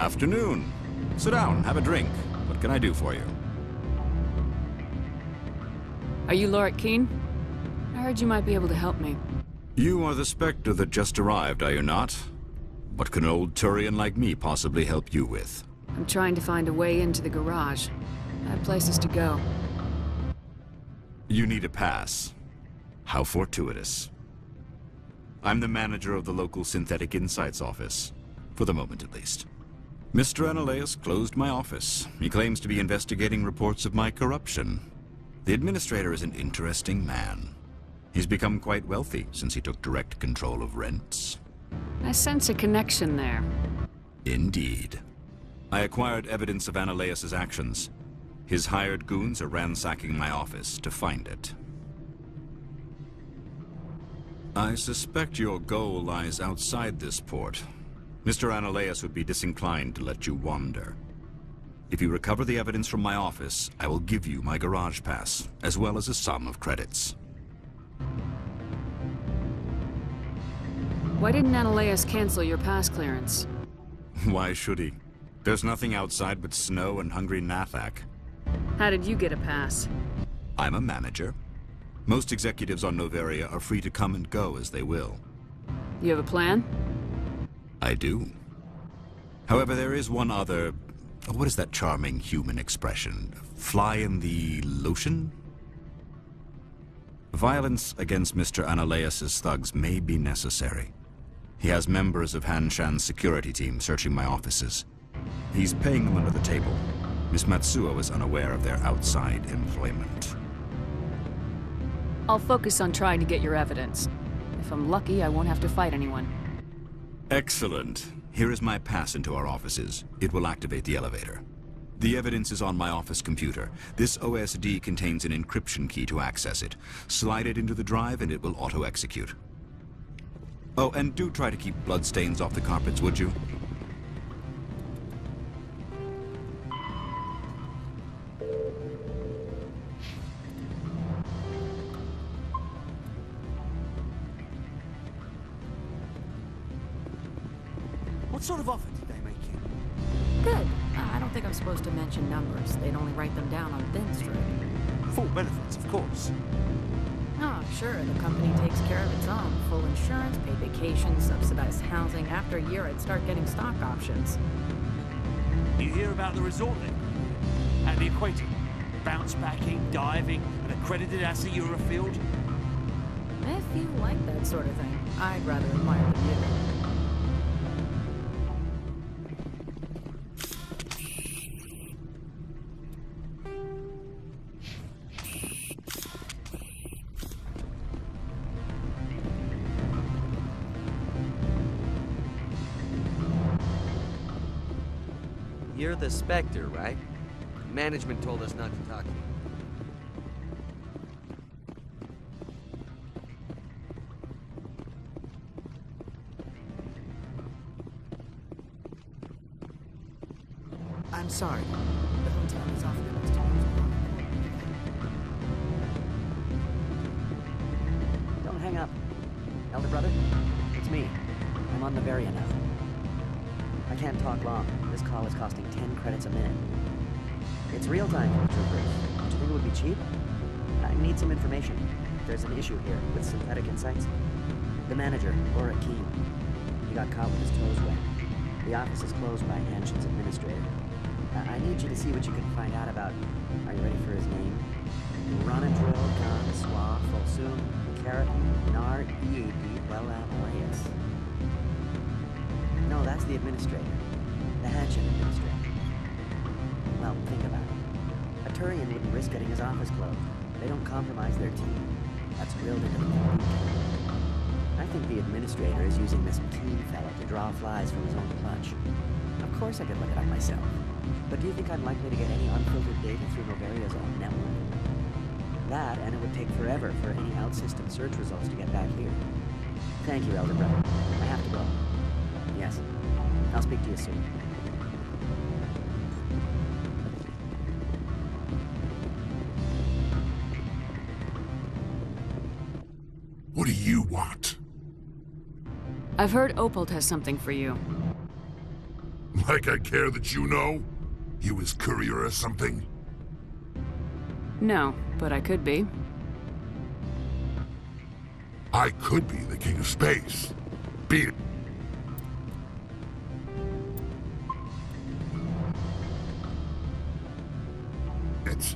Afternoon. Sit down, have a drink. What can I do for you? Are you Lord Keene? I heard you might be able to help me. You are the Spectre that just arrived, are you not? What can an old Turian like me possibly help you with? I'm trying to find a way into the garage. I have places to go. You need a pass. How fortuitous. I'm the manager of the local Synthetic Insights office. For the moment, at least. Mr. Ananias closed my office. He claims to be investigating reports of my corruption. The administrator is an interesting man. He's become quite wealthy since he took direct control of rents. I sense a connection there. Indeed. I acquired evidence of Ananias's actions. His hired goons are ransacking my office to find it. I suspect your goal lies outside this port. Mr. Ananias would be disinclined to let you wander. If you recover the evidence from my office, I will give you my garage pass, as well as a sum of credits. Why didn't Ananias cancel your pass clearance? Why should he? There's nothing outside but snow and hungry Nathak. How did you get a pass? I'm a manager. Most executives on Noveria are free to come and go as they will. You have a plan? I do. However, there is one other... what is that charming human expression? Fly in the lotion? Violence against Mr. Ananias's thugs may be necessary. He has members of Han Shan's security team searching my offices. He's paying them under the table. Miss Matsuo is unaware of their outside employment. I'll focus on trying to get your evidence. If I'm lucky, I won't have to fight anyone. Excellent. Here is my pass into our offices. It will activate the elevator. The evidence is on my office computer. This OSD contains an encryption key to access it. Slide it into the drive and it will auto-execute. Oh, and do try to keep bloodstains off the carpets, would you? What sort of offer did they make you? Good. I don't think I'm supposed to mention numbers. They'd only write them down on thin string. Full benefits, of course. Oh, sure. The company takes care of its own. Full insurance, paid vacation, subsidized housing. After a year, I'd start getting stock options. You hear about the resort then? And the equator? Bounce backing, diving, an accredited asset Eurofield? If you like that sort of thing, I'd rather admire the view. You're the Spectre, right? Management told us not to talk to you. I'm sorry. The hotel is off limits to use. Don't hang up. Elder brother, it's me. I'm on Noveria now. I can't talk long. This call is costing 10 credits a minute. It's real time for the troopers. Do you think it would be cheap? I need some information. There's an issue here with Synthetic Insights. The manager, Lord Keene, he got caught with his toes wet. The office is closed by Hanshin's administrator. I need you to see what you can find out about... Are you ready for his name? Ronadril Khan Swa Folsum Karat Nar Ead Wellamorius. No, that's the administrator. The Hanshin administrator. Well, think about it. A Turian wouldn't risk getting his office closed. They don't compromise their team. That's drilled into the technique. I think the administrator is using this Keene fella to draw flies from his own clutch. Of course I could look it up myself. But do you think I'm likely to get any unfiltered data through Noveria's own network? That, and it would take forever for any out-system search results to get back here. Thank you, Elder Brother. I have to go. Yes. I'll speak to you soon. What do you want? I've heard Opal has something for you. Like I care that you know? You his courier or something? No, but I could be. I could be the king of space. Beat it. It's...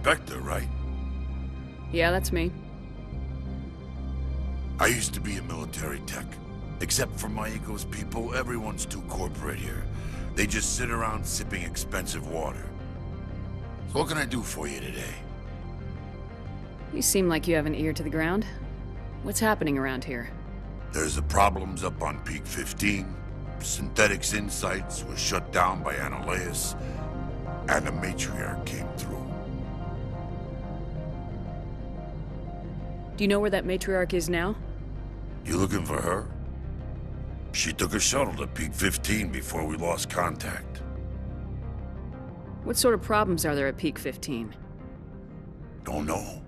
Spectre, right? Yeah, that's me. I used to be a military tech. Except for my ego's people, everyone's too corporate here. They just sit around sipping expensive water. So what can I do for you today? You seem like you have an ear to the ground. What's happening around here? There's the problems up on Peak 15. Synthetics Insights was shut down by Analeus. And the matriarch came through. Do you know where that matriarch is now? You looking for her? She took a shuttle to Peak 15 before we lost contact. What sort of problems are there at Peak 15? Don't know.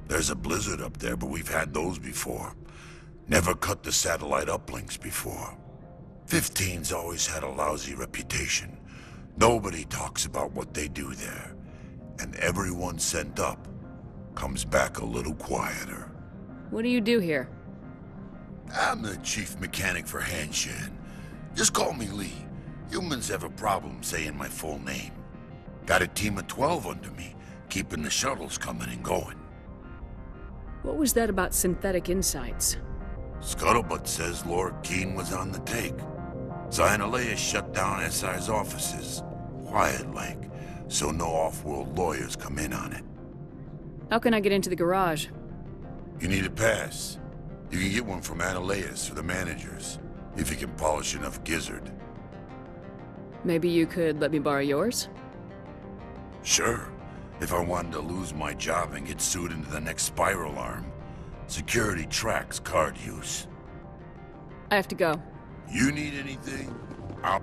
There's a blizzard up there, but we've had those before. Never cut the satellite uplinks before. 15's always had a lousy reputation. Nobody talks about what they do there. And everyone sent up comes back a little quieter. What do you do here? I'm the chief mechanic for Hanshan. Just call me Lee. Humans have a problem saying my full name. Got a team of 12 under me, keeping the shuttles coming and going. What was that about Synthetic Insights? Scuttlebutt says Lord Keene was on the take. Analeus shut down SI's offices, quiet-like, so no off-world lawyers come in on it. How can I get into the garage? You need a pass. You can get one from Analeus or the managers, if you can polish enough gizzard. Maybe you could let me borrow yours? Sure, if I wanted to lose my job and get sued into the next spiral arm. Security tracks card use. I have to go. You need anything? I'll...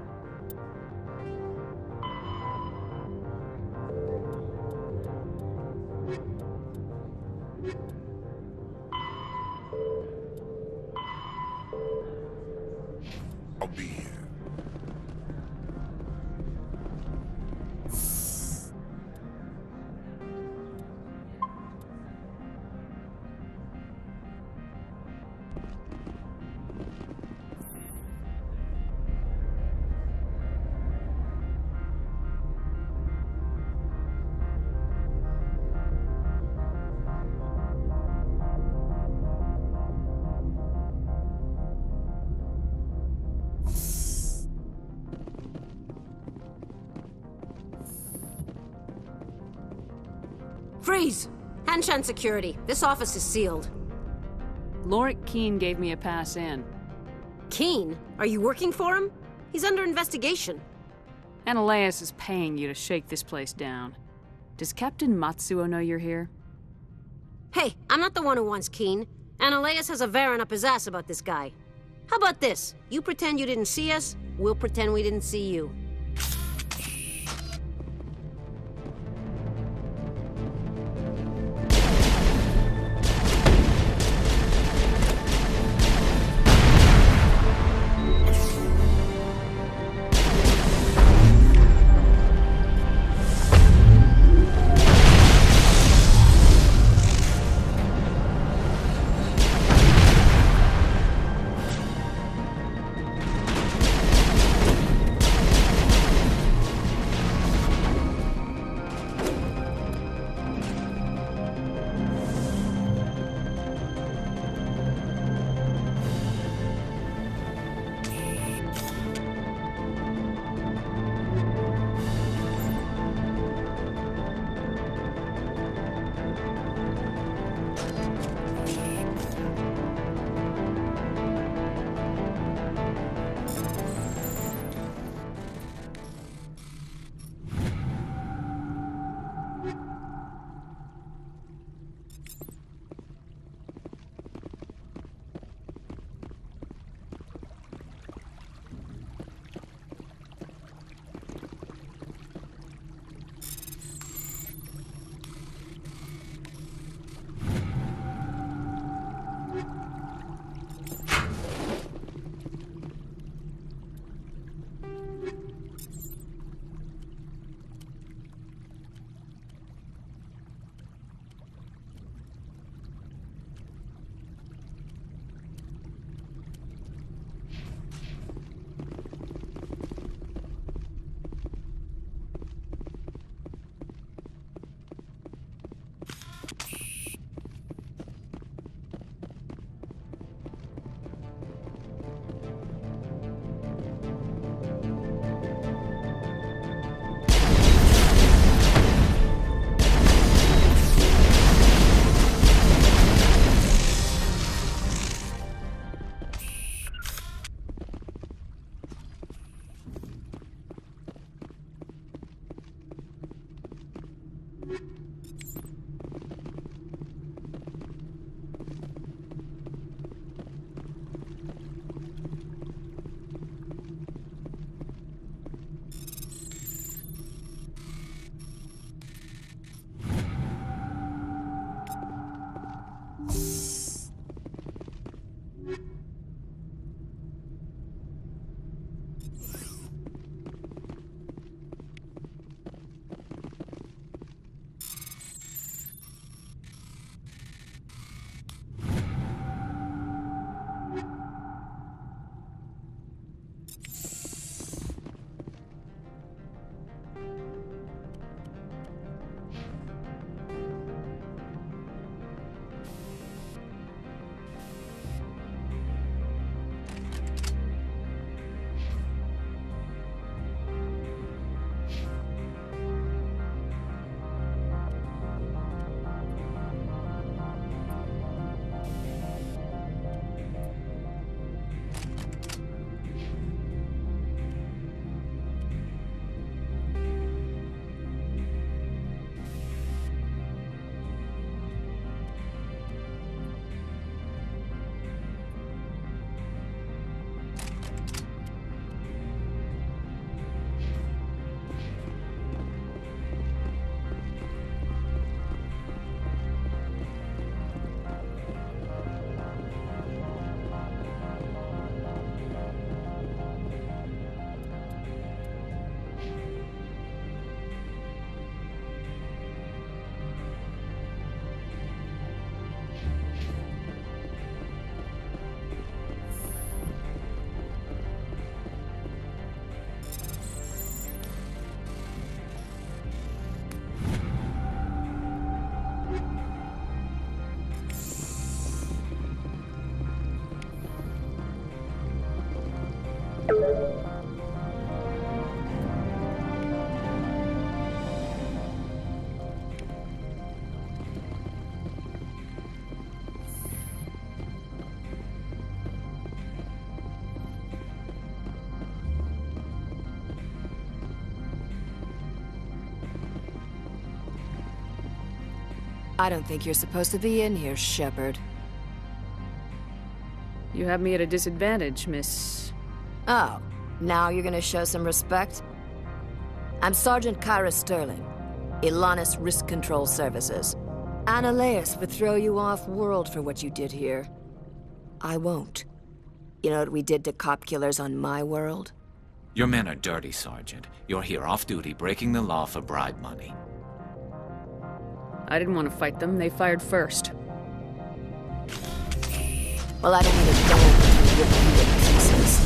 I'll be here. Freeze! Hanshan security. This office is sealed. Lorik Keene gave me a pass in. Keene? Are you working for him? He's under investigation. Ananias is paying you to shake this place down. Does Captain Matsuo know you're here? Hey, I'm not the one who wants Keene. Ananias has a Varen up his ass about this guy. How about this? You pretend you didn't see us, we'll pretend we didn't see you. I don't think you're supposed to be in here, Shepard. You have me at a disadvantage, Miss... Oh, now you're gonna show some respect? I'm Sergeant Kyra Sterling, Ilanis Risk Control Services. Ananias would throw you off-world for what you did here. I won't. You know what we did to cop killers on my world? Your men are dirty, Sergeant. You're here off-duty, breaking the law for bribe money. I didn't want to fight them. They fired first. Well, I don't need a gun to rip you to pieces.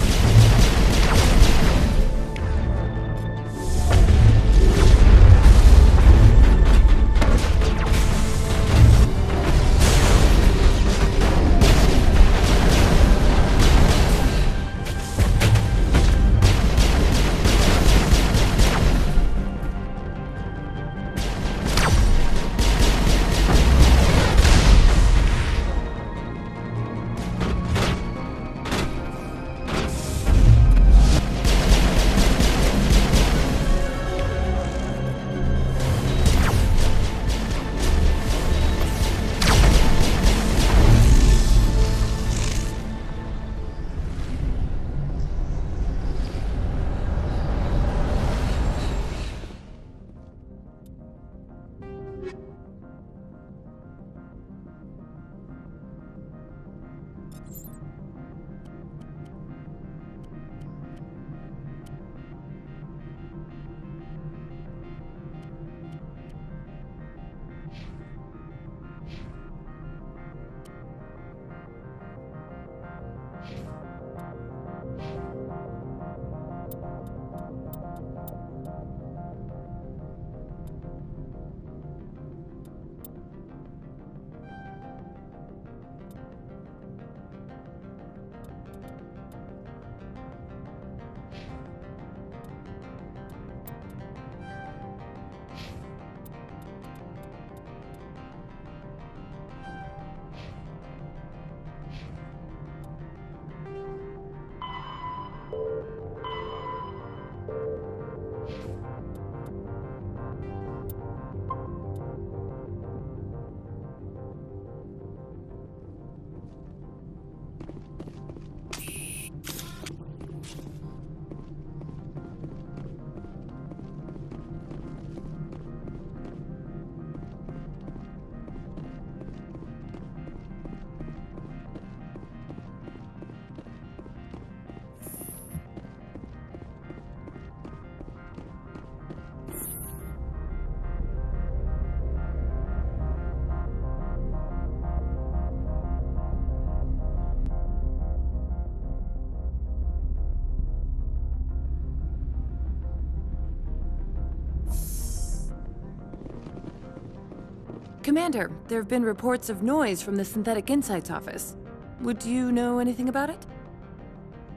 Commander, there have been reports of noise from the Synthetic Insights office. Would you know anything about it?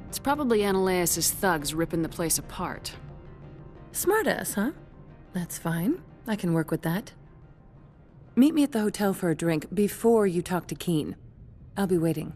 It's probably Ananias' thugs ripping the place apart. Smartass, huh? That's fine. I can work with that. Meet me at the hotel for a drink before you talk to Keen. I'll be waiting.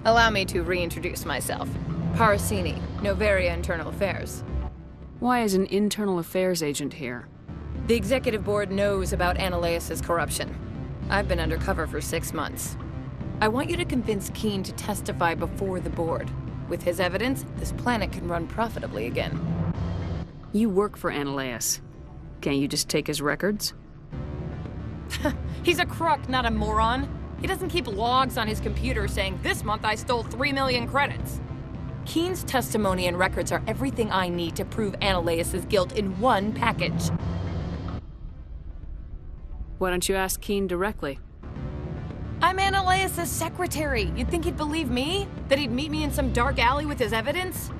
Allow me to reintroduce myself. Parasini, Novaria Internal Affairs. Why is an internal affairs agent here? The executive board knows about Ananias' corruption. I've been undercover for 6 months. I want you to convince Keene to testify before the board. With his evidence, this planet can run profitably again. You work for Ananias. Can't you just take his records? He's a crook, not a moron. He doesn't keep logs on his computer saying, "This month I stole 3 million credits." Keene's testimony and records are everything I need to prove Ananias' guilt in one package. Why don't you ask Keene directly? I'm Ananias' secretary. You'd think he'd believe me? That he'd meet me in some dark alley with his evidence?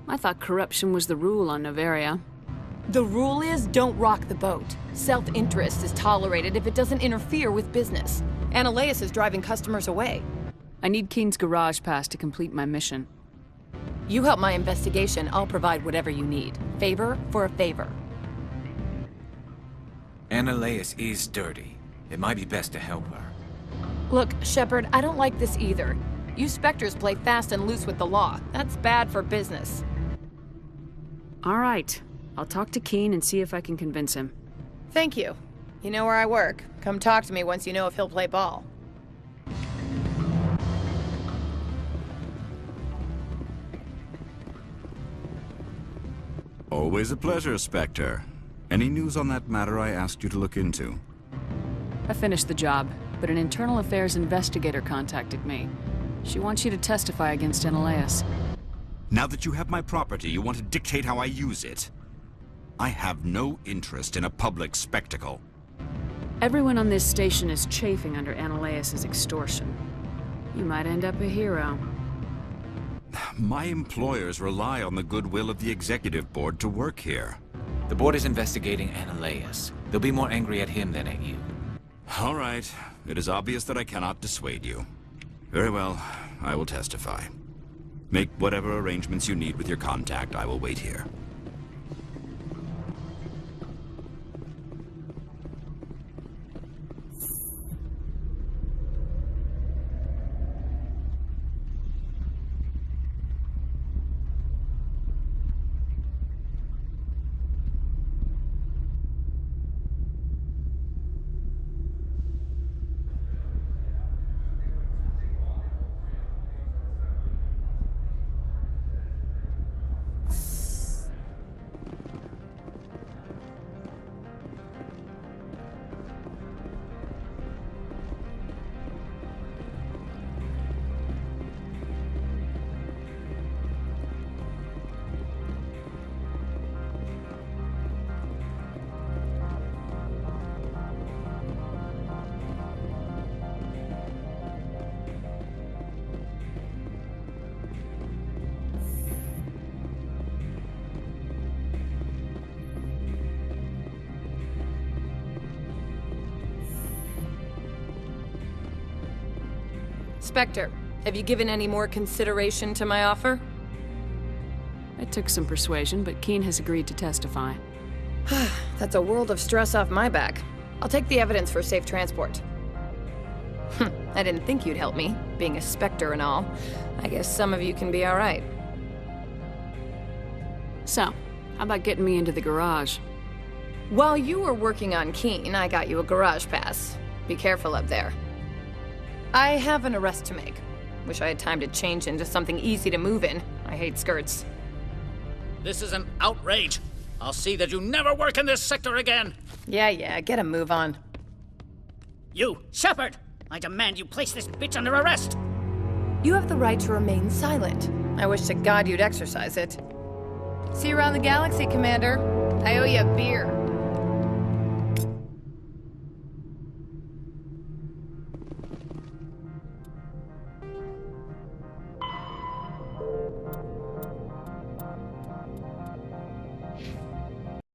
I thought corruption was the rule on Noveria. The rule is, don't rock the boat. Self-interest is tolerated if it doesn't interfere with business. Ananias is driving customers away. I need Keene's garage pass to complete my mission. You help my investigation, I'll provide whatever you need. Favor for a favor. Ananias is dirty. It might be best to help her. Look, Shepard, I don't like this either. You Spectres play fast and loose with the law. That's bad for business. All right. I'll talk to Keene and see if I can convince him. Thank you. You know where I work. Come talk to me once you know if he'll play ball. Always a pleasure, Spectre. Any news on that matter I asked you to look into? I finished the job, but an internal affairs investigator contacted me. She wants you to testify against Ananias. Now that you have my property, you want to dictate how I use it. I have no interest in a public spectacle. Everyone on this station is chafing under Ananias' extortion. You might end up a hero. My employers rely on the goodwill of the executive board to work here. The board is investigating Ananias. They'll be more angry at him than at you. All right. It is obvious that I cannot dissuade you. Very well. I will testify. Make whatever arrangements you need with your contact. I will wait here. Spectre, have you given any more consideration to my offer? It took some persuasion, but Keene has agreed to testify. That's a world of stress off my back. I'll take the evidence for safe transport. I didn't think you'd help me, being a Spectre and all. I guess some of you can be all right. So, how about getting me into the garage? While you were working on Keene, I got you a garage pass. Be careful up there. I have an arrest to make. Wish I had time to change into something easy to move in. I hate skirts. This is an outrage. I'll see that you never work in this sector again. Yeah, get a move on. You, Shepard! I demand you place this bitch under arrest! You have the right to remain silent. I wish to God you'd exercise it. See you around the galaxy, Commander. I owe you a beer.